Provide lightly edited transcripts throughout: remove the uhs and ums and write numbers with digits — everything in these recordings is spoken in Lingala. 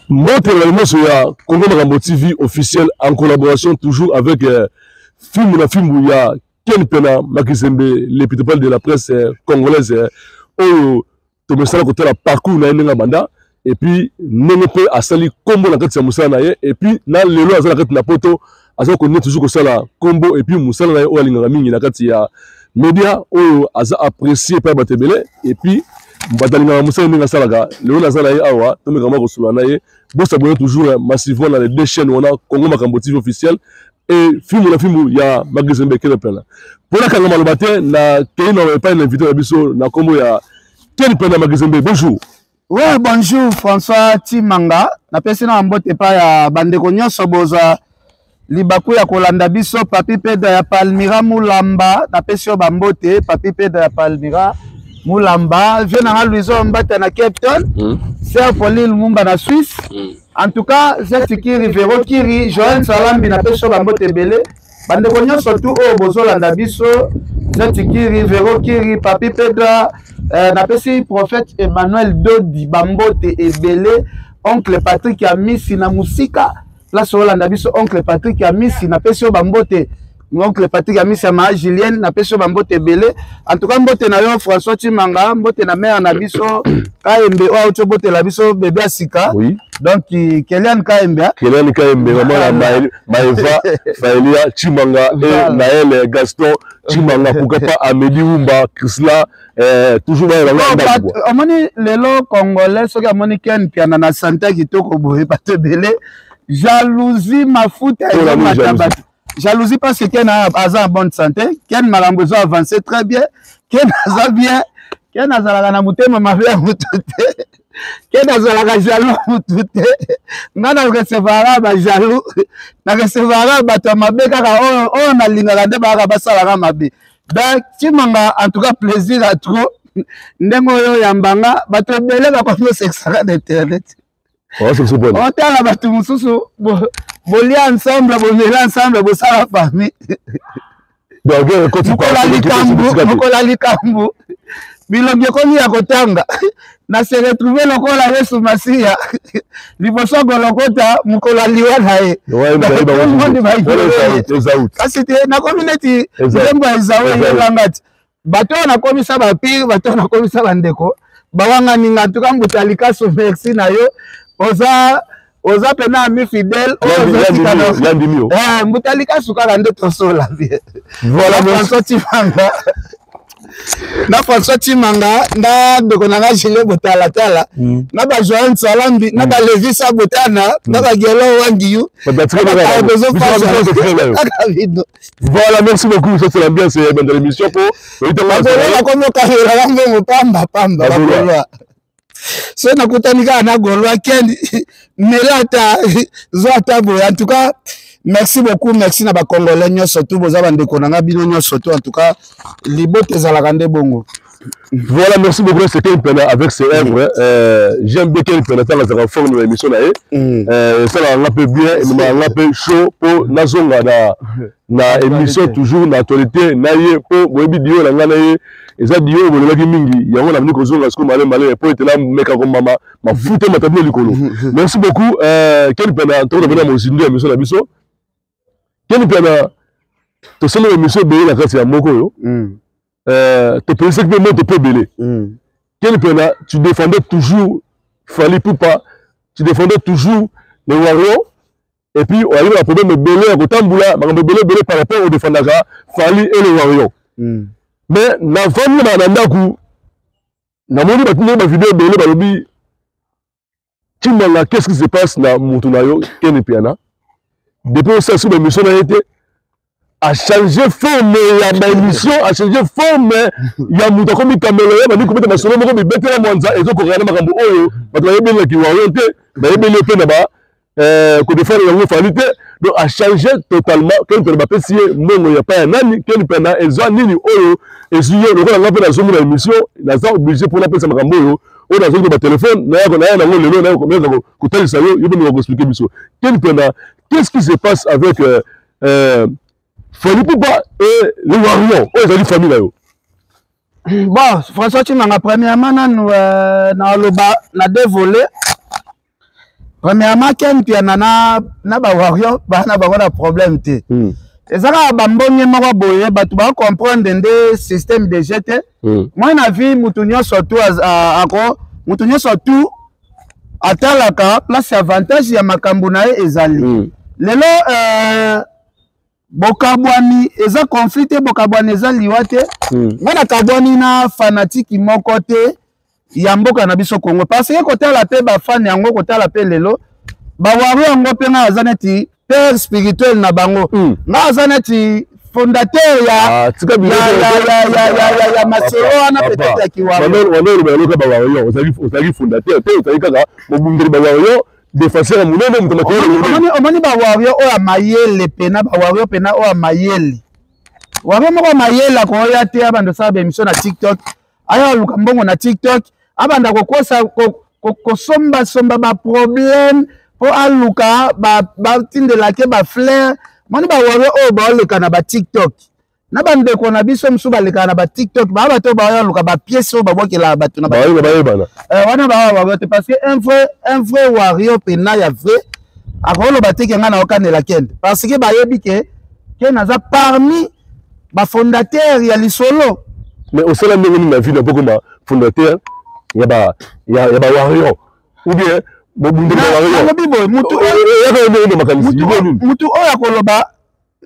Moi, sur Congo Makambo TV officiel en collaboration toujours avec film où il y a Ken Pena Makizembe, l'épitopale de la presse congolaise. To me sala côté la parcours na yenga banda et puis nengepe asali combo na kati ya musala na ye et puis na lelo azala kati na poto aza ko toujours ko sala combo et puis musala na ye o alinga mingi na kati ya média o aza apprécié par batebele et puis batalinga musala ninga salaka lelo azala ye awa to me kama ko sula na ye bo s'abonner toujours massivement dans les deux chaînes on a Congo Makambo TV officiel et film il y a Makizembe Ken Pena pour la kanga malobate na keino pas une invité biso na combo ya Ken Pena Makizembe, bonjour. Ouais, bonjour François Timanga. Na pesi na mbote pa ya bandeko nyonso boza libaku ya kolanda biso papi peda ya Palmira Mulamba. Na pesi yo bambote papi peda ya Palmira Mulamba. Je na Louison Mbata na Cape Town. Ser Pauline Mumba na Suisse. En tout cas, Zetikiri Vero Kiri, Joël Salambi na pesi yo bambote bele. Bandeko nyonso tu o bozo landa biso Zetikiri Vero Kiri papi peda na pesi prophète Emmanuel Dodi Bambote Ebele oncle Patrick Amisi na musika la solanda biso oncle Patrick Amisi na pesi Bambote oncle Patrick Amisi ma Julienne na pesi Bambote Ebele en tout cas mbote na yo François Timanga mbote na mère na biso Kaembe o auto bote la biso bébé Asika oui donc Kelian Kaembe maman Maeva Faelia Timanga et Naël Gaston Timanga pourquoi pas Amélie Wumba Krisla toujours là amoni lelo congolais soki amoni Ken Pena na santé kitoko boye batebele jalousie mafuta et mataba jalousie parce que Ken a en bonne santé Ken makambo zo avancer très bien Ken aza bien Ken azalaka na mutema mabe mutute Ken azalaka jaloux mutute ngana recevra ba jaloux na recevra bato mabe kaka o na lingaka nde baka basalaka mabe donc Timanga en tout cas plaisir à trop ndengo yo yambanga bato bele ba ko sexara d'internet on tala bato mususu bolia ensemble bomela ensemble bo sala famille donc kola likambu bilongi komi ya kotanga na se retrouver lokola Yesu Masia liboso golokota mukola liwa nae kasi te na community zembo ezawe yelangati bato na komisa ba pire bato na komisa bandeko bawanga ninga tuka mbutalika so merci na yo oza pena ami fidèle mbutalika suka nde tosola bien voilà François Timanga na François Timanga na ndeko na Gile Botala tala na ba Joël Salambi na ba Levi Sabotana na ba Gelo Wangiyu voilà merci beaucoup ça c'est l'ambiance dans l'émission pour so nakutanika na golwa Ken melata zota bo en tout cas merci beaucoup merci na ba congolais nyonso tout boza bandeko na ngabino nyonso tout en tout cas libote zalaka nde bongo. Voilà, merci beaucoup. C'est Ken Pena avec ses œuvres. J'aime bien Ken Pena dans la forme de l'émission. Ça va un peu bien, un peu chaud pour Nazonga na émission toujours d'actualité. Naïe pour moi vidéo la nganaïe. Et ça dit on le mingi. Il y a un ami qui zonga skou malé malé pour être là mec comme maman ma fouté ma table likolo. Merci beaucoup. Ken Pena toi de venir aussi nous émission la biso. Ken Pena to solo émission be la kasi ya moko yo. Tu pensais que moi tu peux belé. Ken Pena, tu défendais toujours Fali Poupa, tu défendais toujours les Warriors. Et puis, on a eu un problème de belé à Kotamboula, mais on belé par rapport au défendeur Fali et les Warriors. Mais, dans la famille, dans la vidéo belé, qu'est-ce qui se passe dans Moutunayo, Ken Pena? Depuis on s'est sur l'émission, a changé forme ya émission a changé forme ya muto comme caméra ba ni ko beta masolo moko beta mwanza ezo ko regarder makambo oyo bato ba yebele ki warionté ba yebele pe na ba ko defendre yango falite donc a changé totalement quand on ba pesi mongo ya pa nani Ken Pena ezo nini oyo ezuyo le ko na pe na zomo na émission na za obligé pour la pesa makambo oyo o na zomo ba téléphone na ya ngo lelo na ko talisa yo yebo ni ko expliquer biso Ken Pena qu'est-ce qui se passe avec Fali Poupa et les Warriors, oh, ils ont une famille là. Bon, François Timanga, premièrement, na deux volets. premièrement ken piana na ba wario bana bango na problème te ezaka bambonye moko boye bato ba comprendre nde système de jete moi na vie mutu nyonso tu ako mutu nyonso tu atalaka place avantage ya makambo na ye ezali lelo bokabwani eza conflit te bokabwani eza liwa te ngana kabwani na fanatique moko te ya mboka na biso Congo parce que kotala pe ba fan yango kotala pe lelo ba waru yango pe nga aza neti père spirituel na bango nga aza neti fondateur ya masolo wana peut-être ya kiwaru wana ba loka ba waru yo ozali fondateur te ozali kaka mobundiri ba waru yo défenseur munene mutu makolo omoni ba waru oya mayele pena ba waru pena oya mayele waru moko mayele akoya te abando sa ba émission na TikTok aya luka mbongo na TikTok abanda kokosa kosomba ba problème po aluka ba tindela ke ba fleur moni ba wawe o ba leka na ba TikTok na bande ko na biso msu ba leka na ba TikTok ba to ba aluka ba pièce o ba bokela ba tuna ba wana ba wawe te parce que un vrai warrior pena ya vrai akolo bateke nga na okanela kende parce que ba yebi ke naza parmi ba fondateur ya lisolo mais au seul moment na vie na beaucoup ma fondateur ya ba warrior ou bien mutu oya koloba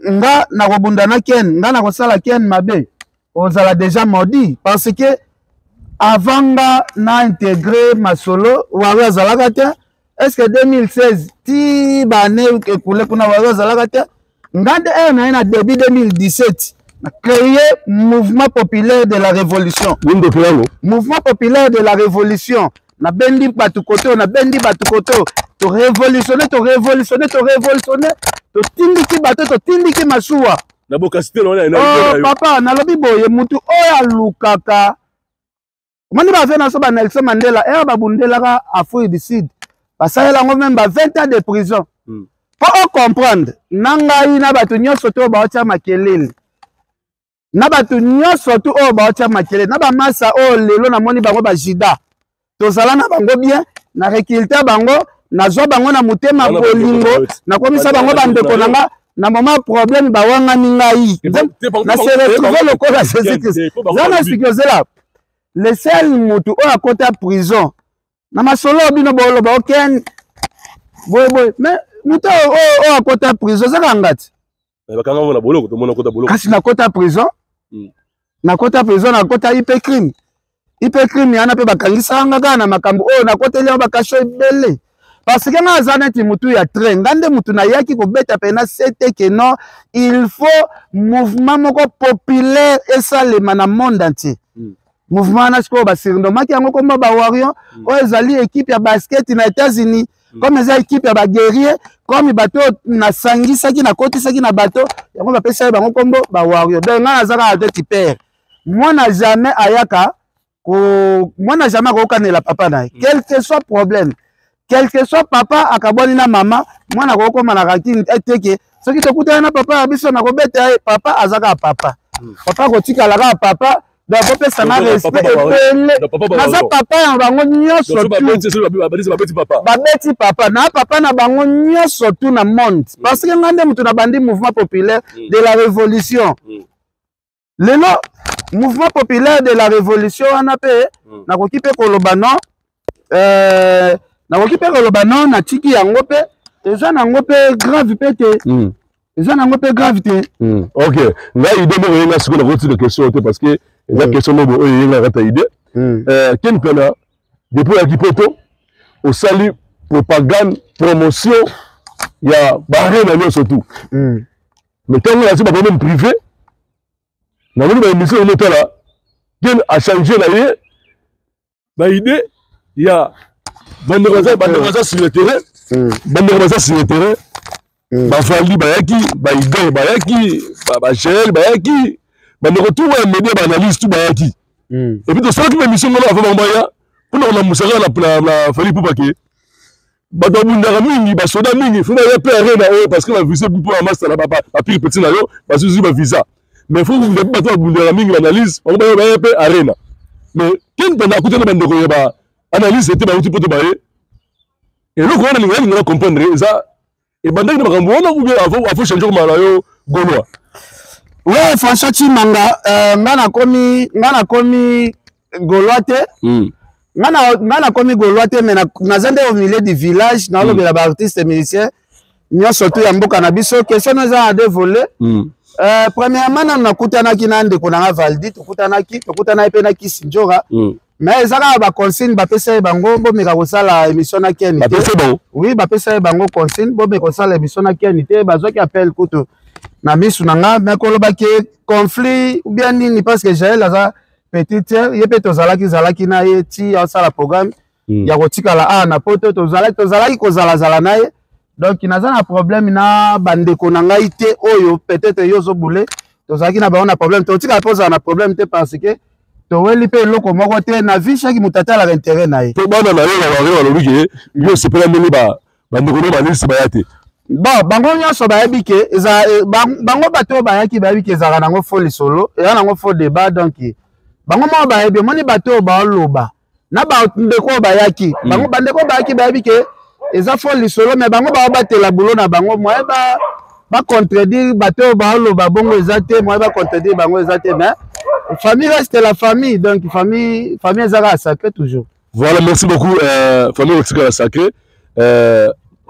nga na kobunda na ken nga na kosala ken mabe ozala déjà maudit parce que avant nga na intégré masolo warrior azalaka te est-ce que 2016 ti bane ekule kuna warrior azalaka te nga de na début 2017 a créé mouvement populaire de la révolution. Mouvement populaire de la révolution. Na bendi batukoto, na bendi batukoto. To révolutionner. To tindiki bato, to tindiki masuwa. Na bokasite oh papa, na lobi boye mutu oya lukaka. Mani ba vena so ba Nelson Mandela, babundela ka Afrique du Sud. Basayela ngo même ba 20 ans de prison. Pour comprendre, nangai na batu nyonso to ba ocha makelele. Na batu nyonso tu o ba ocha makele na ba masa o lelo na moni bango ba jida tozala na bango bien na réculter bango na zo bango na mutema bolingo na komisa bango bandeko nanga na moment problème ba wanga ningai na se retrouver le corps à Jésus-Christ zana sikizela le seul mutu o akota prison na masolo bino bolo ba oken boy mais mutu o akota prison zaka ngati kasi na kota prison na kota prison na kota hypercrime yana pe bakangisa nga na makambo o na kota leo bakasho ebele parce que nga azana ti mutu ya train ngande mutu na yaki ko beta pena sete que non il faut mouvement moko populaire et ça le mana monde entier mouvement na siko ba sirndomaki yango komba ba warrior o ezali équipe ya basket na États-Unis comme eza équipe ya ba guerrier comme bato na sangisaki na kotisaki na bato yango ba pesa bango kombo ba warrior donc nga nazaka ate père moi na jamais ayaka moi na jamais ko kanela papa na quel que soit problème quel que soit papa akaboni na mama moi na ko koma na rakini eteke soki to kutana na papa biso na ko beta papa azaka papa papa ko tika la papa donc papa ça na respect naza papa ya bango nyonso babeti papa na papa na bango nyonso tout na monde parce que ngande mutu na bandi mouvement populaire de la révolution lelo mouvement populaire de la révolution wana pe na koki pe koloba non na koki pe koloba non na tiki yango pe eza nango pe grave pe te eza nango pe grave te ok nga idée mo yenga siko na koti de question te parce que eza question mo oyo yenga rata idée ken pena depuis ya kipoto au salut propagande promotion ya barre na nyonso tout mais tant que c'est pas même privé na moni ba émission ile tala ken a changé la ye ba idée ya bande raza sur le terrain bafali bayaki baidor bayaki bachel bayaki bandeko tout ya média baanalyse tout bayaki et puis tosalaki baémission ngona avant bambaya mpona kona musaka na fali pupake bato babundaka mingi basoda mingi fo baya pe arena oyo parce que bavisa mpo ya master na bapire petit na yo basusi bavisa mais fo bato babundaka mingi baanalyse bango bayo baya pe arena mais ken pena akutana bandeko ya baanalyse ete bauti poto baye et le gouvernement il va comprendre ça et bandaki na makambo wana ou bien faut changer comme la yo Gaulois. Ouais, François Timanga, ngana komi Gaulois te. Ngana komi Gaulois te, mais nazande au milieu du village, na lobela ba artiste musicien, nyo surtout ya mboka na biso, question nous a dévolé. Premièrement, na kutanaki na ndeko na Valdi, tukutanaki pe na Kisinjora. Mais ezala ba consigne ba pesa bango bo meka kosala émission na Kenité. Oui, ba pesa bango consigne bo meka kosala émission na Kenité, bazo ki appelle kuto. Na misu nanga me koloba ke conflit ou bien nini parce que Jaël aza petite yepe tozalaki na ye ti osala programme ya kotikala na poto tozalaki kozala na ye donc naza na problème na bandeko na ngai te oyo peut-être yozo boule tozalaki na ba problème totika poza na problème te parce que toweli pe loko moko te na vie chaque mutata la intérêt na ye to bana na yo ba lobi yo se pela mini ba bandeko no ba nisi ba yate. Bon, bango nyonso bayebi ke bango bato bayaki bayebi ke ezalaka nango fo lisolo eza nango fo débat donc bango moko bayebi omoni bato baoloba na bandeko bayaki bango bandeko bayaki bayebi ke eza fo lisolo mais bango baobatela bulo na bango moye bacontredire bato baoloba bongo eza te moye bacontredire bango eza te mais famille reste la famille donc famille ezalaka sacré toujours. Voilà, merci beaucoup famille ezalaka sacré.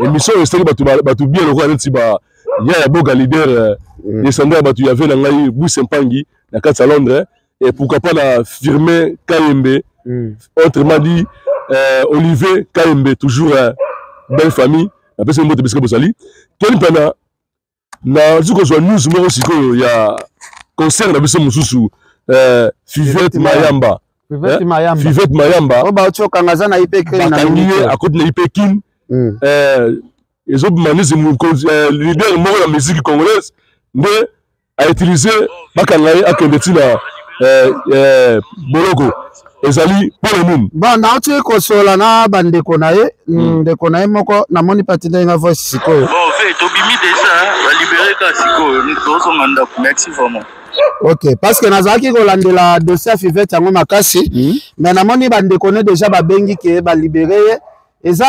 Émission restée batu bien le roi neti ba ya boga leader descendant batu ya vena ngai Boussempangi na kati à Londres et pourquoi pas la firmer Kayembe autrement dit Olivier Kayembe toujours belle famille la personne moto bisque bosali quel pena na zuko zo news mo siko ya concert na biso mususu Fivette Mayamba o ba choka ngaza na ipekri na nié à côté na ipekin les autres leader de la musique congolaise a utilisé Bakanaï à Kendetina Bologo ezali pour le monde. Bon, na otie kosola na bande konaye de konaye moko na moni patine nga voice siko. Bon, fait tobimi déjà va libérer ka siko ntozo nganda merci vraiment. OK, parce que nazaki kolandela dossier Fivette yango makasi mais na moni bande konaye déjà ba bengi ke ba libérer eza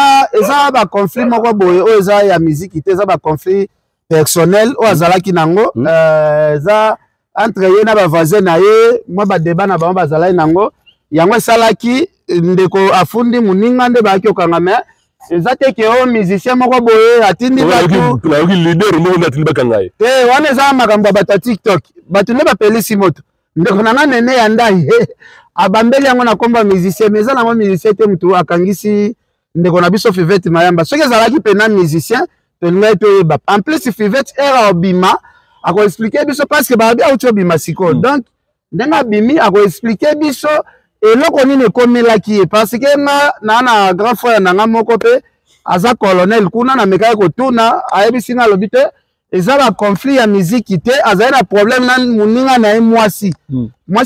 ba conflit moko boye o eza ya musique te eza ba conflit personnel o azalaki nango eza entre ye na ba voisin na ye moi ba débat na ba bazalaki nango yango esalaki ndeko afundi muninga nde baaki okanga me eza te ke o musicien moko boye atindi batu leader moko natindi bakanga ye te wana eza makambo ya bato ya TikTok bato nde bapelisi moto ndeko nanga nene ya ndai abambeli yango na komba musicien mais eza nango musicien te mutu akangisi ndeko na biso Fivette Mayamba soki ezalaki pena musicien tolingai toyeba en plus Fivette era obima ako expliquer biso parce que babi auti obima siko donc ndenge abimi ako expliquer biso eloko nini ekomelaki ye parce que na grand frère nanga moko pe aza colonel kuna na mekaki kotuna ayebisi nga alobi te eza ba conflit ya musique te azali na problème na moninga na ye mwasi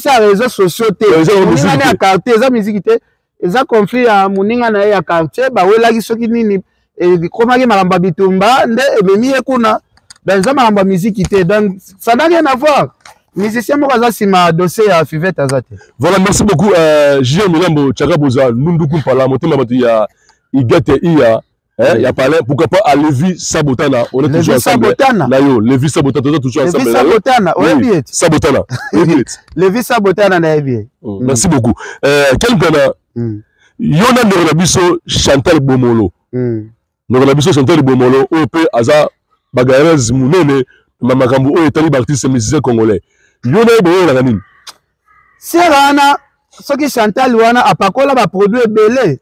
ya réseaux sociaux te moninga na ya quartier eza musique te eza conflit ya moninga na ye ya quartier bawelaki soki nini ekomaki makambo ya bitumba nde ememi ye kuna donc eza makambo ya musique te donc ça n'a rien à voir musicien moko aza nsima dossier ya Fivette aza te. Voilà, merci beaucoup Julien Milambo Tchaka Boza Nunduku Mpala motema bato ya Igete Iya ya parlé pourquoi pas à Lévi Sabotana on est toujours ensemble là yo Lévi Sabotana toujours ensemble Lévi Sabotana oui Sabotana Lévi Sabotana na yebi merci beaucoup quel gana yona ndeko biso Chantal Bomolo ndeko biso Chantal Bomolo OP aza bagarez munene makambo o etali artiste musicien congolais yona boyo na nini serana soki Chantal wana apakola ba produit ebele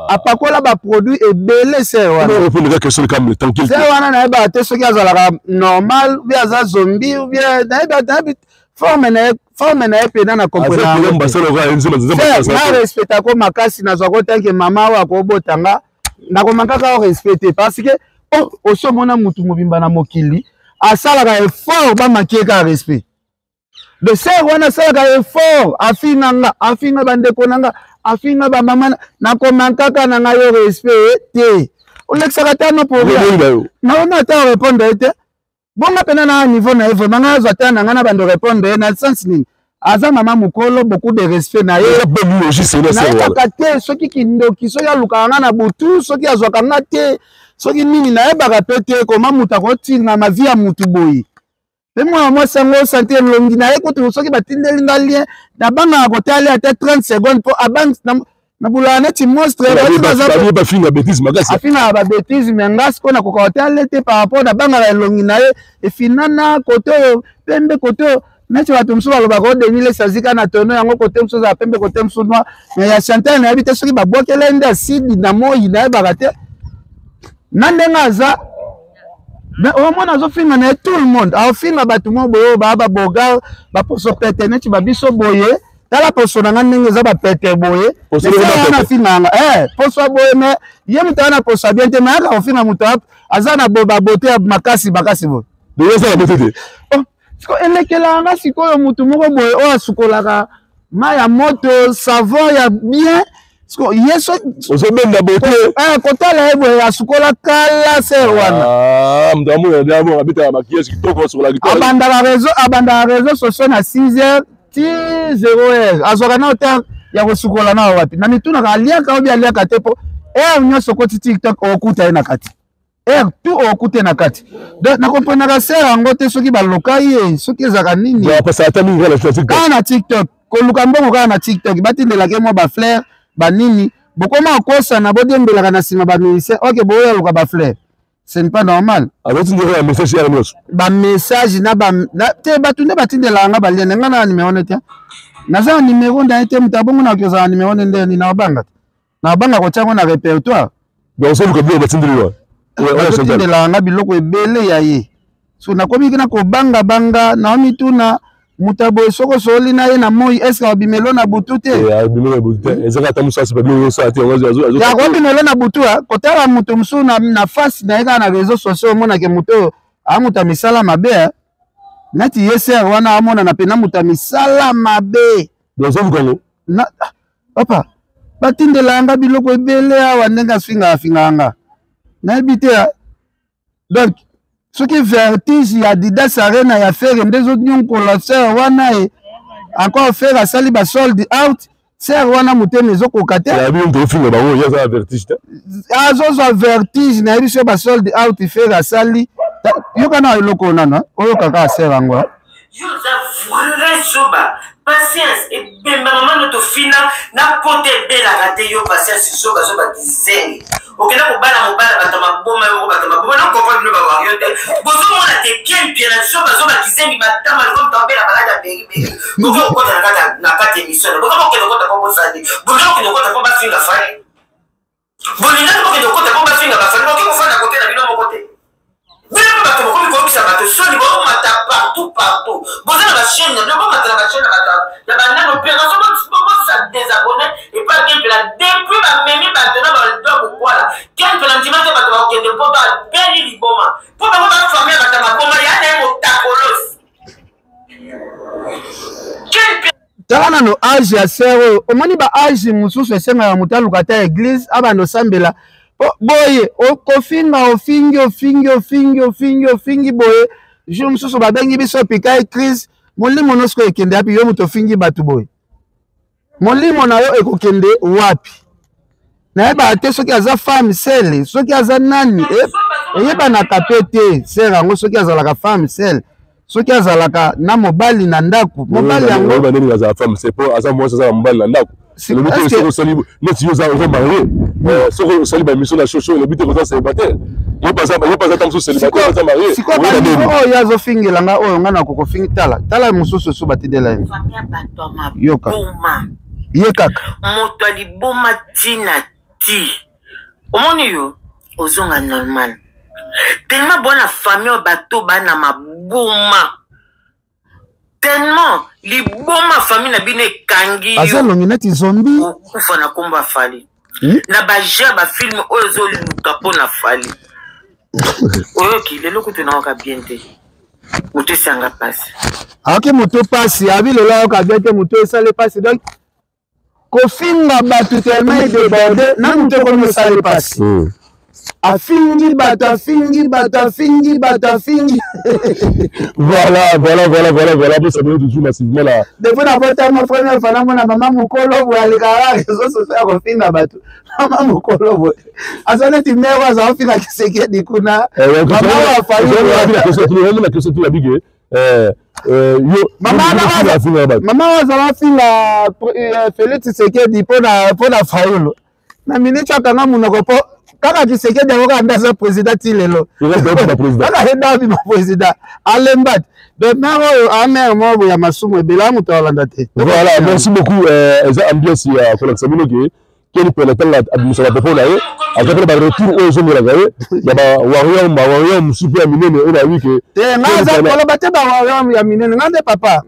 apakola ba produit ebele ser wana on répond à question comme tranquille ser wana na ba te soki azalaka normal ou bien aza zombie ou bien na forme na pena na comprendre na respecta ko makasi na zwa ko tanke mama wa ko botanga na ko mankaka o respecter parce que o so mona mutu mobimba na mokili asalaka effort ba makieka respect de ser wana salaka effort afinga bandeko nanga afinga ba mama na ko mankaka na ngayo respect te o lexaka tano pour na ona ta répondre te bonga pena na niveau na vraiment nga zwa tana nga na bando répondre na sens nini aza mama mukolo beaucoup de respect na ye nayebaka te soki kindoki soki alukaka nga na butu soki azwaka nga te soki nini nayebaka pe te koma mutu akotinga mavi ya mutu boye mpe mwana mwasi yango sante elongi na ye kutu soki batindeli nga lien nabangaka kotali ata 30 secondes mpo na bulala neti monstre afingaka babétise me nga sikoyo nakoka kotali te par rapport nabangaka elongi na ye efinana kote oyo pembe kote oyo neti bato mosusu balobaka odenile sazika na tono yango kote mosusu azala pembe kote mosusu noir me ya chantal nayebi te soki babwakela nde asidi na moyi nayebaka te na ndenge aza omona azofinga na ye tout le monde aofinga bato mo boye oyo baa babogar baposo pete neti babiso boye tala poso na nga ndenge eza bapete boye wana finganga poso boye me ye moto wana poso abien te me aka kofinga moto aza na babote ya makasi boye elekela nga sikoyo motu moko boye oyo asukolaka mai ya moto savon ya bien ozobenda bote kotala ye boye asukola kala ser wana abandaka réseau sociaux na 6h ti 0h azwaka na hotel ya kosukola na wapi na mitunaka aliaka obi aliaka te mpo r nyonso koti tiktok okuta ye na kati r tu okuta ye na kati donc nakomprenaka ser yango te soki baloka ye soki ezalaka nini kaka na tiktok koluka mbongo kaka na tiktok batindelaka mwa bafleur banini bokoma okosana bodembelaka na nsima bamusicien oke boyaluka bafleur ce n'est pas normal bamessage te bato nde batindelaka nga baliene nga na numero ne te naza na numero ndaye te moto abongo na okozala numero ne ndeni na obanga te na obanga kotiango na répertoire batindelaka nga biloko ebele ya ye so nakomiki na kobangabanga naomituna muta boye soko soli na ye na moi eske abimelo na butu te abimelo na butu kotala mutu mosusu na fasi na ye kaka na réseau sociaux omonake mutu oyo amuta misala mabe neti ye ser wana amonana mpe na muta misala mabe papa batindelanga biloko ebele awa ndenge afingaka nga nayebi te donc soki vertige ya Adidas Arena ya fere nde ezonyonkola ser wana e encore fere asali basolde out ser wana motema ezokoka te azozwa vertige nayebi so basolde out fere asali yoka na eloko nano oyokaka ser yango patience ebemba mama notofina na pote ebelaka te yo patience soba dizaine okenda kobala mobala bato maboma yo bato maboma na comprendre bino bawario te bozomona te kempie na soba dizaine batama loko mtambela balada beri bozo okota na kati émission bozo okenda okota po bosandi bozo okenda okota po bafinga fali bolinga okenda okota po bafinga bafali bozo kofanda kote na bino moko te bino bato moko bikobisa bato soni bomata partout bozo na bachaîne na bino bomata na bachaîne na bato ya banano opération bosa désabonné et pas kempela depuis bamemi bato na baldo kokwala kempela ndima te bato bakende po babeli liboma po bango bafamille bato maboma ya na motakolos tala nano age ya ser oyo omoni ba age mosusu esengaka moto aluka ta église abanda osambela boye ofingi boye jour mosusu babengi biso pika e crise molimo nyonso ekende wapi yo moto ofingi bato boye molimo na yo ekokende wapi nayebaka te soki aza femme sele soki aza nani eyebanaka pe te ser yango soki azalaka femme sele soki azalaka na mobali na ndako mobali yango oyo azofingelanga oyo nga na kokofingi tala mosusu esu batidela ye yoka ye kaka moto aliboma tina ti omoni yo ozonga normal tellement bona famille bato bana maboma tellement liboma famille na bino ekangi azalongi neti zombi okufa na kombo afali na baja bafilme oyo ezoluka mpo na fali oyoki lelo kutu naoka bien te moto esanga pasi aoki moto pasi abi lelo aoka bien te moto esale pasi donc kofinga bato tellement edeborde na moto ekomi osale pasi afingi bato afingi bato afingi bato afingi voilà pour ça toujours massivement là depuis la première fois na mona mama mokolo bo alikala réseaux sociaux kofinga bato mama mokolo bo azana ti mero aza ofina kiseke dikuna mama wa fali la question tu la big yo mama wa finga Félix Tshisekedi pona fayolo na minute akanga munoko po kaka Tshisekedi akoka ndaza président tilelo kaka henda bi président alembat de mero amer mo ya masumu ebela muto olanda te. Voilà, merci beaucoup eza ambiance ya Konax Minoke quel peut la administration la popona après ba retour aux hommes la gaye ya ba warrior super minene on a vu que te ngaza kolo bate ba warrior ya minene ngande papa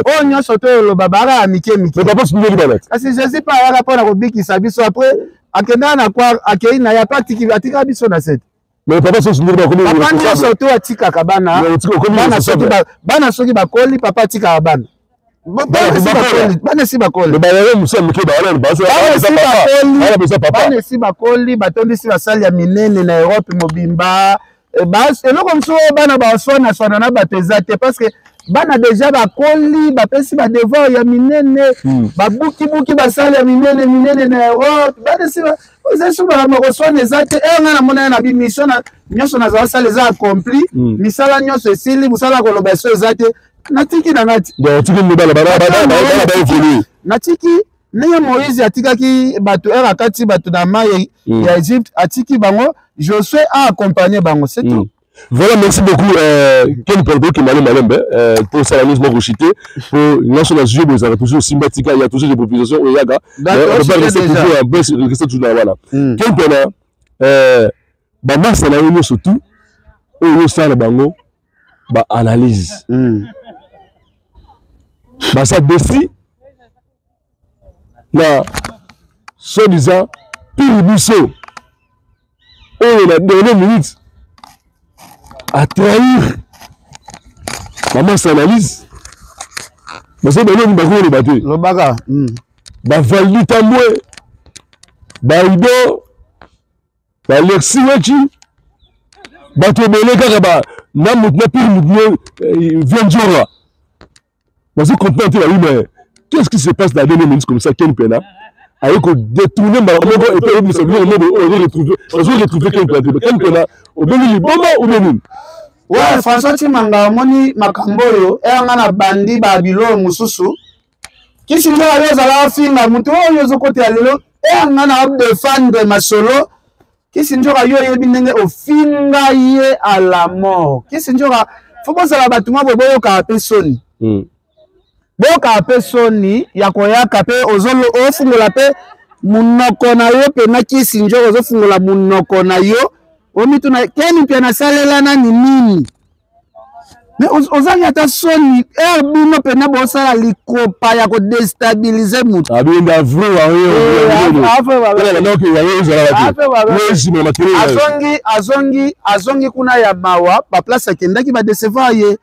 oh nyoso to lo babara amike papa sipili balet kasi je sais pas ya pona ko bikisa biso après akenda na kwa akei na ya patiki atika biso na set mais papa so sipili ba komi papa nyoso to atika kabana bana soki bakoli papa atika kabana bana si bakoli batondi si basali ya minene na Europe mobimba eloko mosusu bana baswana na bato eza te parce que bana déjà bakoli bapesi badevoir ya minene babukibuki basali ya minene na Europe bana si ozesubaka koswana eza te nga na mona na bimission nyonso nazala basala eza accompli misala nyonso esili mosala koloba eso eza te natiki na ngati natiki ndenge Moïse atikaki bato akati bato na mai ya Egypte atiki bango Josué a accompagné bango c'est tout. Voilà, merci beaucoup Ken Pelbo qui m'a malembe pour ça la mise mon chité pour national jeu vous avez toujours sympathique il y a toujours des propositions au yaga on va rester toujours voilà Ken Pelbo ba massa na yo surtout au ça na bango ba analyse bah ça défi na soi-disant pire biso oh la dernière minute à trahir maman s'analyse mais c'est bien nous bakoni baté le baga ba Valdi Tambwe ba Ido ba Alexis Wechi ba tobele kaka ba na mutna pire mutno vient Jora mais vous comprenez là oui mais qu'est-ce qui se passe dans 2 minutes comme ça Ken Pena avec détourner ma et puis nous sommes retrouver Ken Pena au Bénin Boma ou Bénin ouais François Timanga moni makamboyo nga na bandi ba bilo mususu kisi ndo alozala finga mutu oyo zokote ya lelo nga na défendre masolo kisi ndo yo yebi ndenge ofinga ye à la mort kisi ndo faut pas la batuma bobo ka pesoni boka pe soni ya koyaka pe ozolo ofungola pe munoko na yo pe na kisi njo ozofungola munoko na yo omitu na keni pe na salela na nini mais ozali ata soni bino pe na bosala likopa ya ko déstabiliser mutu abinda vro azongi kuna ya mawa pa place akendaki ba décevoir ye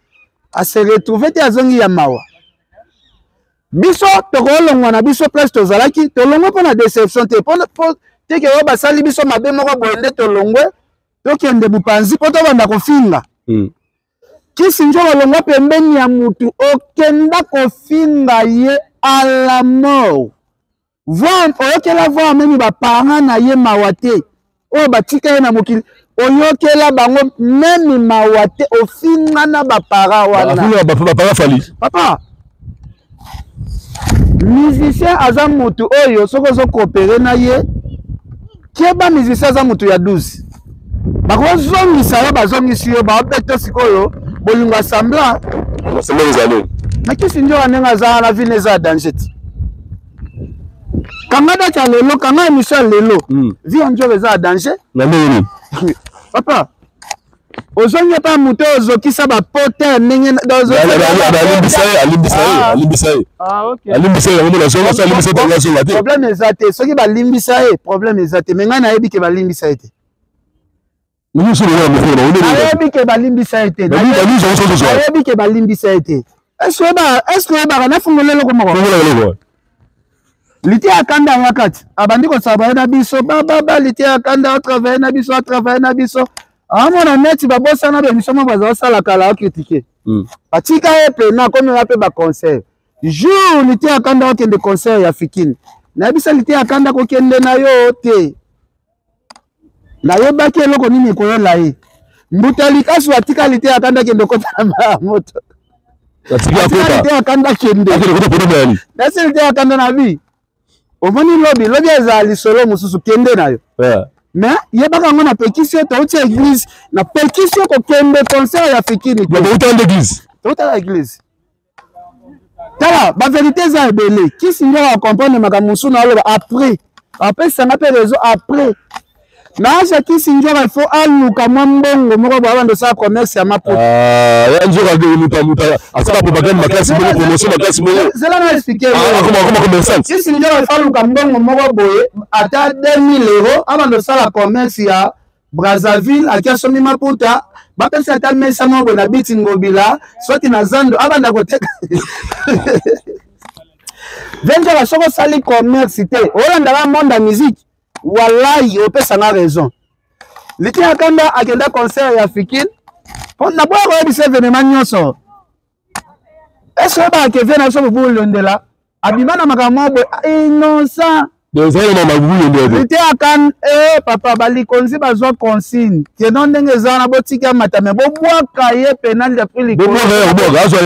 a se retrouver te azongi ya mawa biso tokolongwa na biso place tozalaki tolongwe mpona déception te teke oyo basali biso mabe moko boye nde tolongwe tokende bupanzi mpo tobanda kofinga kisi njo kolongwa pembeni ya mutu okenda kofinga ye à la mort oyokela voir memi baparent na ye mawa te oyo batika ye na mokili oyokela bango memi mawa te ofinga na baparent wana papa musicien aza mutu oyo soko zo coopérer na ye kieba musicien aza mutu ya 12 bakozongisa yo bazongisi yo baobeto sikoyo bolingo assembla na kisi njo ndenge aza na vine eza danger ti kanga dati ya lelo kanga émission lelo vi onjo eza danger papa ozongi pa muto ozokisa ba pote ndenge problème eza te soki balimbisa ye problème eza te me ngai nayebi ke balimbisa ye te nayebi ke balimbisa ye te nayebi ke balimbisa ye te est-ce que oyebaka nafungoleloko moko Liti akanda wakati abandi ko travailler na biso baba liti akanda travailler na biso amona neti babosa na bemission mo bazo sala kala critiquer atika epe na comme rappel ba concert jour liti akanda okende concert ya Fikini na bisa liti akanda ko kende na yo te na yo baki eloko nini ko yola yi mbutali kasu atika liti akanda kende ko na moto atika liti akanda kende na liti akanda na bi Ovoni lobby ezali solo mususu kende nayo. Mais yebaka ngona pétition to église na pétition ko kende concert ya Fikini. Ba autant d'église. Tota église. Tala ba vérité za ebele. Qui signora comprendre makamusu na loba après ça n'a pas raison après. Na acha qui signora il faut aluka mwambongo moko baba sa commerce ya mapo. Ya njoka de muta asaba propagande makasi mo promotion makasi mo. Zela na expliquer. Comment commerçant. Qui signora il faut aluka mbongo moko boye ata 2000 € avant de la commerce ya Brazzaville akia somi maputa bapesa ata mesa moko na biti ngobila soit na zando abanda koteka. Venja la soko sali commerce te. Olanda la monde de musique. Wallahi opesa na raison. Liti akanda agenda concert ya Fikini. On na boa ko bise événement nyonso. Est-ce ba ke vena so bu londela? Abimana makambo innocent. Des éléments mabubu ndebe. Liti akan papa bali konzi bazwa consigne. Ke non ndenge zana botika matame bo boaka ye penal de prix. Bo boaka azo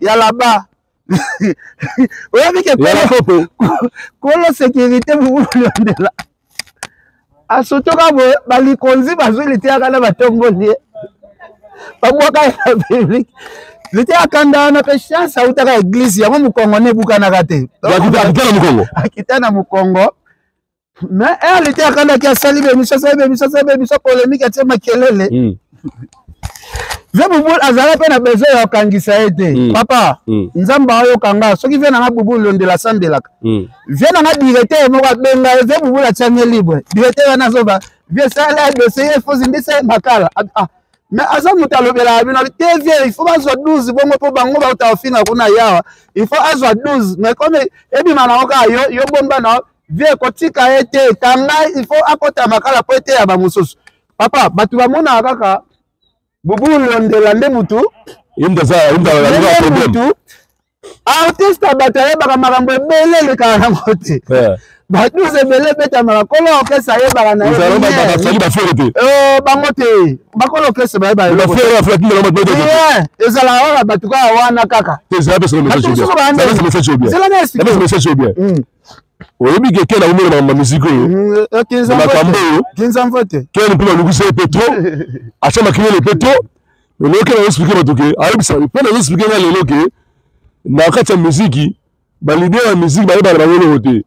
ya là-bas. Oya bike kolo sécurité bubulondela asotoka bo bali konzi bazwiliti akana batomboli babwaka ya public liti akanda na pe chance utaka église yango mukongo ne bukana kate akitana mukongo mais liti akanda ki asali bemission polémique atie makelele Bubul azala pe na besoin ya kangisa ete papa nzamba oyo kanga soki vena na bubul londela sandelaka vena na directeur moko benga ve bubul atanye libre directeur na zoba vie sala dossier faut zindisa makala mais aza mutalobela bino TV il faut bazwa 12 bongo po bango ba utafinga kuna yawa il faut azwa 12 mais comme ebi manaka yo bomba na vie kotika ete kanga il faut akota makala po ete ya ba mususu papa batu ba mona kaka Bubu londela nde mutu inda problem artiste bataye baka makambo ebele le kana ngote batu se bele beta makolo okesa ye baka na bangote bakolo okesa ba ba ezala ora batu ka wana kaka oyebi keke na umela ma musique oyo makambo kinzamvote kene mpona lukuse petro acha makine le petro lelo ke na expliquer batoke ayebisa pe na expliquer na lelo ke na kati ya musique ba leader ya musique ba ba ngolo te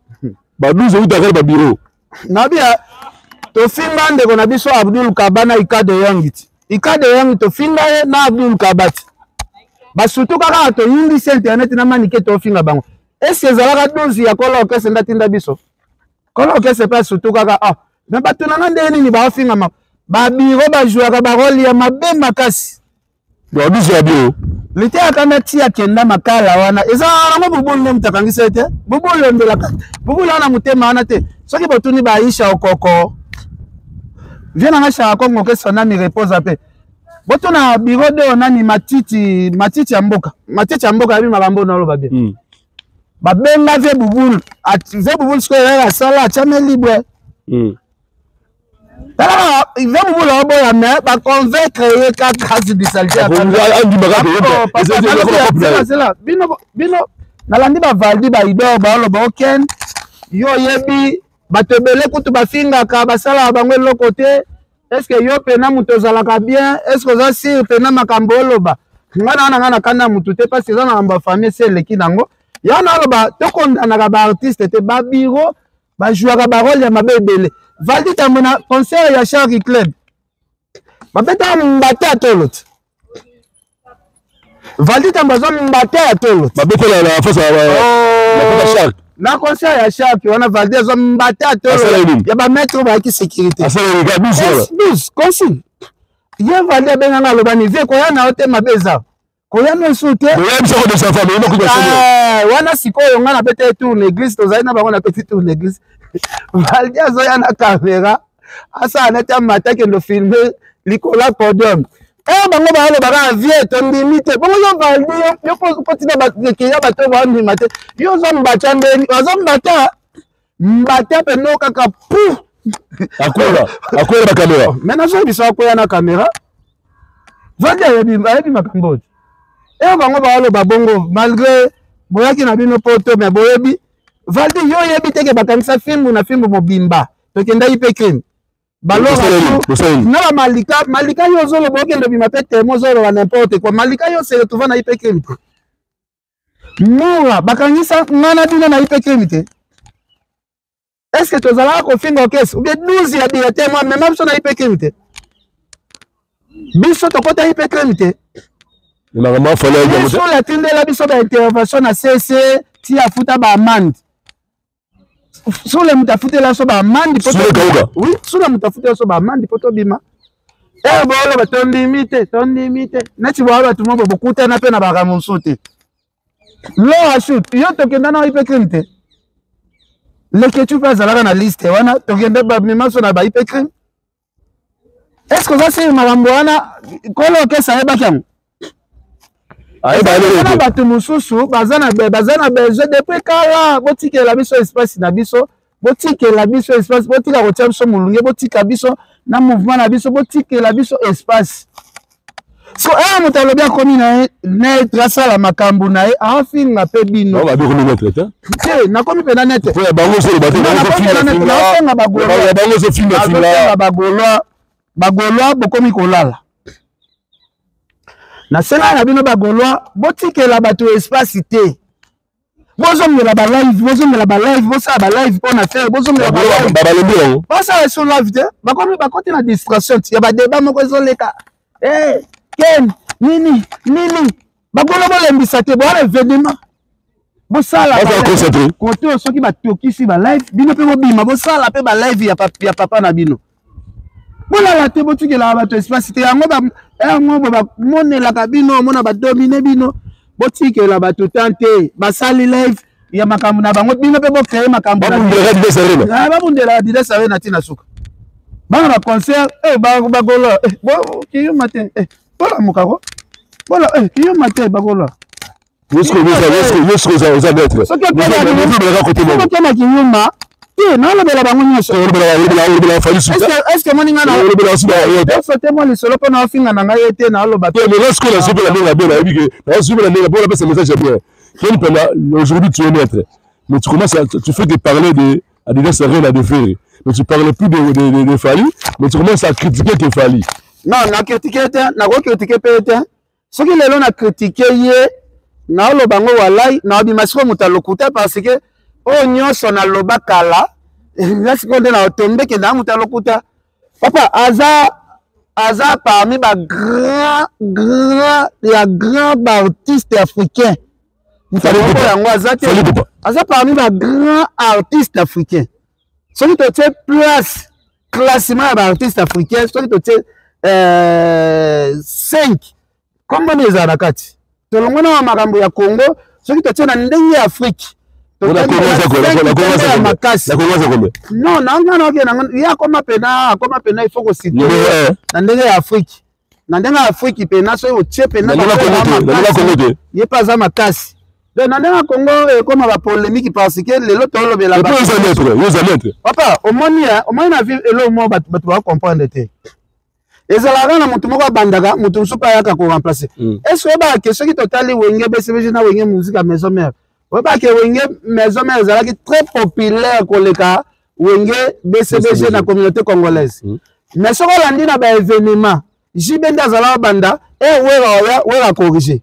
ba 12 utaka ba bureau na bia to finga ndeko na biso Abdul Kabana ikade yangi to finga na Abdul Kabati ba surtout kaka to yindi internet na manike to finga bango. Est-ce que zalaka 12 ya kola okese ndatinda biso? Kola okese pas surtout kaka mais batunanga ndeni ni ba finga ba biro ba jouaka ba role ya mabe makasi. Ba 12 ya bio. Lite akana tia kenda makala wana. Eza na bubulu ne mutakangisa ete. Bubulu ndela. Bubulu ana mutema wana te. Soki botuni ba Aisha okoko. Viena na sha kongo kesa na mi repose ape. Botuna biro de onani matiti ya mboka. Matiti ya mboka abi makambo na loba bien. Babenga ve bubulu ve bubulu sko ya sala chame libre tala ve bubulu oboya me ba convaincre ye ka grâce de saleté bino nalandi ba valdi ba idor ba lo ba oken yo yebi batebele kutu bafinga ka basala bango eloko te est-ce que yo pena muto zalaka bien est-ce que za sir pena makambo loba ngana kana mutu te parce que za na ba famille c'est leki nango yana loba to kondana ba artiste te ba biro ba jouer ba rôle ya mabebele valdi tamona concert ya Shark Club ba beta mbata tolot valdi tambazo mbata tolot ba beta la face la Shark na concert ya Shark wana valdi zo mbata tolot ya ba mettre ba ki sécurité asala ga 12 consul ye valdi benga loba ni ve ko yana ote mabeza koya no soute wana sikoyo nga na pete tour l'église tozali na bango na petit tour l'église Valdi azoya na caméra asa neti amata kendo filmer likola podium bango baalo baka vie tondimi te bongo yo Valdi yo kotina bakeya bato bandima te yo ozo mbata ndeni ozo mbata peno kaka pu akwela ba caméra maintenant so biso akwela na caméra Valdi ayebi makambo te bango baalo babongo malgré boyaki na bino poto mais boyebi Valdi yo yebi teke bakangisa filmu na filmu mobimba tokenda ipe crime balora na ba malika yo zolo bokende bima pe temo zolo wa n'importe quoi malika yo se retrouva na ipe crime te mora bakangisa ngana bino na ipe crime te est-ce que tozala ko finga okes ou bien 12 ya directeur moi même biso na ipe crime te biso tokota ipe crime te normalement fallait y sur la tindela biso ba intervention na CC ti afuta ba amende sur le mutafutela so ba amende poto oui sur le mutafutela so ba amende poto bima bolo ba tondi mite neti bolo tout monde bokuta na pe na ba ramonsote lo shoot yo tokenda na ipe crime te le que tu passes la liste wana tokenda ba mima so na ba ipe crime est-ce que ça c'est malambo wana kolo ke sa eba kyango na bato mosusu baza na besoin depuis kala botikela biso espace na biso botikela biso espace botika kotia biso molunge botika biso na mouvement na biso botikela biso espace so moto alobi akomi na ye netre asala makambo na ye afinga mpe bino nakomi mpe na netre bagolwa bokomi kolala na senga na bino bagolwa botikela bato espace te bozomela ba live bosala ba live mpona faire bozomela ba live bosala so live te bakomi bakoti na distraction ya ba débat moko ezoleka ken nini bagolwa bolembisa te boala événement bosala kote soki batokisi ba live bino mpe bobima bosala mpe ba live ya papa na bino bolala te botikela bato espace te yango bamonelaka bino omona badomine bino botikela bato tante basali live ya makambo na bango bino mpe bocreye makambo babundela Dides Arena na tina suka bana baconcert bagolo kiyuma te bola mokako bola kiyuma te bagolo sokokema kiyuma nalobela bango nyonso estce moninga nasote mwa lisolo mpo na ofinga na ngai ete naoloba aujourd'hui tu es maître mais tu commences tu fais que parler de Dides Arena de Ferry mais tu parles plus de Fally mais tu commences à critiquer que Fally non na critiquer te nakokritike mpe te soki lelo na critiquer ye naoloba ngo walai naobima siko moto alokuta parce que oyo nyonso naloba kala lasiko nde na otombe kende na moto alokuta papa aza parmi ba grand artiste africain yango aza parmi ba grand artiste africain soki totie place classement ya ba artiste africain soki totie 5 kombani ezala na kati tolongo na makambo ya Congo soki totie na ndenge ya Afrique non akoma pena il faut kosituer na ndenge ya Afrique pena soki otie pena ye mpe aza makasi donc na ndenge ya Congo ekoma bapolémique parce que lelo tolobela papa omoni na vie elo mo bato bacomprendre te ezalaka na motu moko abandaka motu mosusu mpe ayaka koremplace est-ce oyebaka soki totali wenge BCBG na wenge musique ya maison mère oyebaka wenge maison mère ezalaki très populaire koleka wenge BCBG na communauté congolaise mais soki olandi na baévénement jibe nde azala banda wera corrige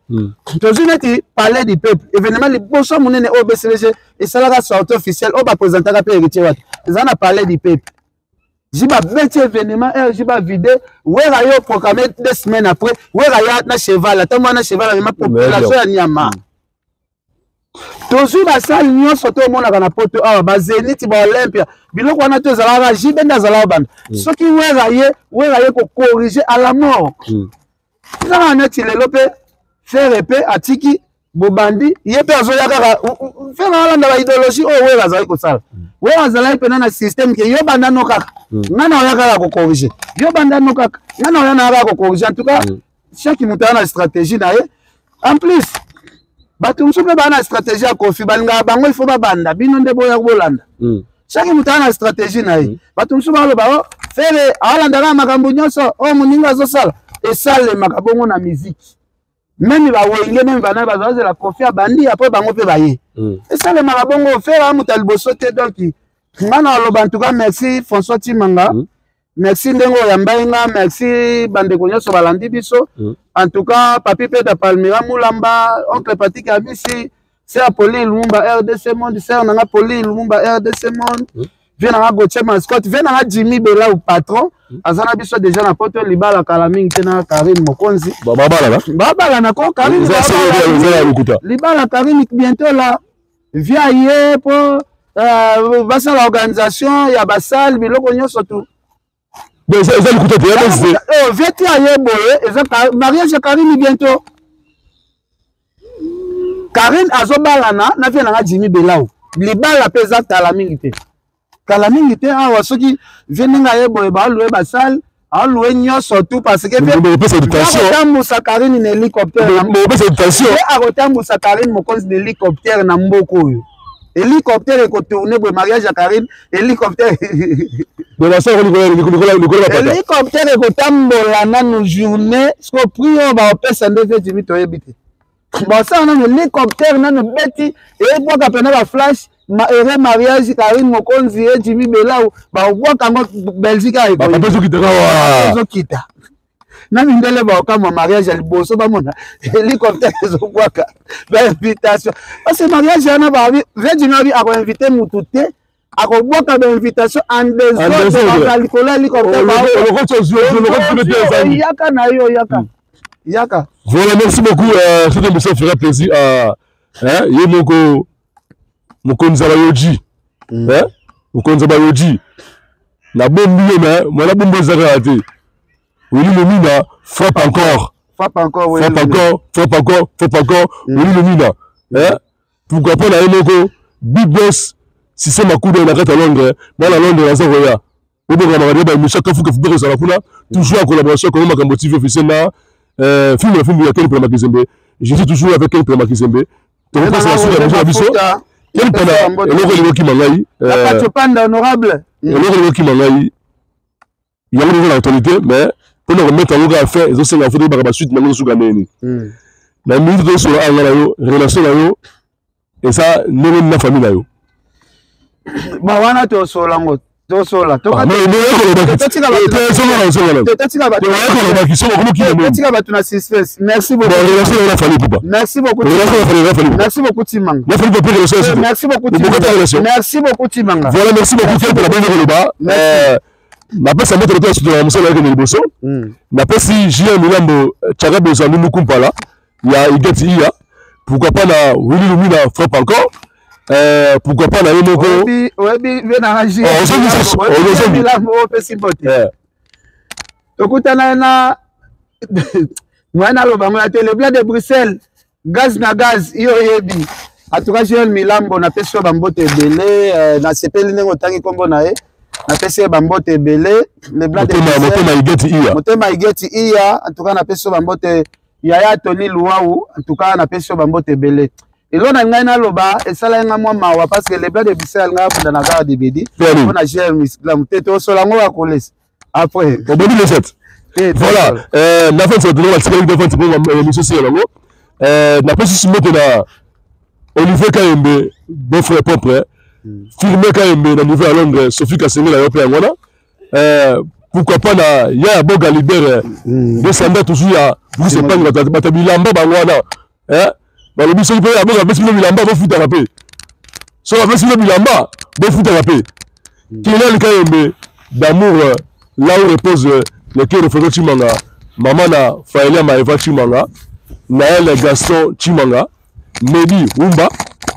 tozwi neti palais du peuple événement liboso monene oyo BCBG esalaka sortie officielle oyo baprésentaka mpe héritier wate eza na palais du peuple jiba beti événement jiba vide wera yo programmé 2 semaines après wera ya na cheval atamwa na cheval avec ma population ya nyama tozwi basali nyonso to omonaka na poto awa bazeniti ba Olympia biloko wana to ezalaka jibe nde azalaka banda soki wera ye kocorrige à la mort ezalaka neti lelo mpe faire pe atiki bobandi ye pe azoya kaka faire alanda ba idéologie o we bazali ko sala we azali pe na système ke yo banda no kaka ngana oya kaka ko corriger yo banda no kaka ngana oya na kaka ko corriger en tout cas chaque mutu na stratégie na ye en plus bato msupe bana stratégie ya kofi balinga bango il faut babanda bino nde boya bolanda chaque mutu na stratégie na ye bato msupe baloba faire alanda makambo nyonso o muninga azosala esale makabongo na musique même bawenge même bana bazazela kofi abandi après bango pe baye esale makabongo faire mutu liboso te donc ngana aloba en tout cas merci François Timanga merci ndengo ya mbainga merci bandeko nyonso balandi biso en tout cas papi Peta Palmira Mulamba oncle Patrick Abisi c'est Apolli Lumumba RDC Monde c'est on a Apolli Lumumba RDC Monde vient na Gauthier Mascotte vient na Jimmy Bella ou patron azana biso déjà na poto libala kala mingi tena Karim Mokonzi babala na ko Karim libala Karim bientôt là via hier pour basa l'organisation ya basal biloko nyonso tout mais ça écoute oh veti aye boye eza mariage ya Karim bientôt Karim azobalana na vient na Jimmy Bella libala pesa kala mingi te awa soki veninga ye boye ba louer basal a louer nyonso tout parce que akotambusa Karim na hélicoptère akotambusa Karim Mokonzi na hélicoptère na mboko oyo hélicoptère ekotourne boye mariage ya Karim hélicoptère hélicoptère ekotambola nanu journée siko prix oyo baopesa nde veti mi toyebi te bosala nanu hélicoptère nanu beti eyebwaka pena baflash ere mariage Karim Mokonzi e Jimmy Bella baobwaka ngo Belgique ezokita na mindele baokama mariage ya liboso bamona hélicoptère ezobwaka bainvitation parce que mariage yana babi vejinabi akoinvite mutu te akobwaka bainvitation en désordre likolo ya hélicoptère yaka na yo yaka. Voilà, merci beaucoup. Cette émission fera plaisir à Yemoko Mokonza Bayoji. Mokonza Bayoji. La bombe, moi la bombe Zagate. Oui, le mina frappe encore. Frappe encore. Oui, le mina. Pourquoi pas la Yemoko Big Boss, si c'est ma coude, on arrête à Londres. Moi, la Londres, la Zavoya. Toujours en collaboration avec ma motive officielle. Film il y a quel problème Kizembe. Je suis toujours avec quel problème Kizembe. Tu reprends la suite de la Bisso. Quel problème et le qui mangaï. La patopande honorable. Et le qui mangaï. Il y a une autorité mais pour nous remettre en à faire ils ont c'est la faute de la suite maintenant sous Gameni. La minute de sur la relation là yo et ça nous na famille là yo. Ba wana to solango. Tosola toka merci beaucoup merci beaucoup Timanga merci beaucoup Timanga voilà merci beaucoup pour la bonne reloba na pesa moto to sur la musala avec Liboso na pesi Julien Milambo Tcharabe Zandu Mukumpala ya igeti ya pourquoi pas na Willy Lumina frappe encore pourquoi pas la Yemoko Webi vena haji tokutana na mwana lobango ya télé Bled de Bruxelles gaz na gaz iyo yebi atuka Joel Milambo na peso bambote ebele na sepeli nengo tangi kombo na ye na peso bambote ebele le Bled de Bruxelles motema igeti iya atuka na peso bambote Yaya Tony Luau atuka na peso bambote ebele elo na ngai na loba esala nga mwa mawa parce que le Bled de Bruxelles nga punda na garde de bedi on a géré Islam teto solango wa kolesi après au début de cette voilà na fin de la série de fin pour monsieur Silango na pas si moto na Olivier Kayembe bon frère propre firmé Kayembe na niveau à Londres Sophie Kassenga la yope ngona pourquoi pas na ya boga libère descendant toujours à vous c'est pas batabilamba bangwana le biso peut avoir un petit bilamba va foutre la paix sur la petit bilamba va foutre la paix qui est le Kayembe d'amour là où repose le cœur de Frédéric Chimanga maman na Faelia Maeva Chimanga Naël Gaston Chimanga Mehdi Wumba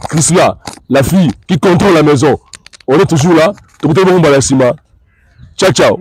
Chrisla la fille qui contrôle la maison on est toujours là tout le monde la cima ciao ciao.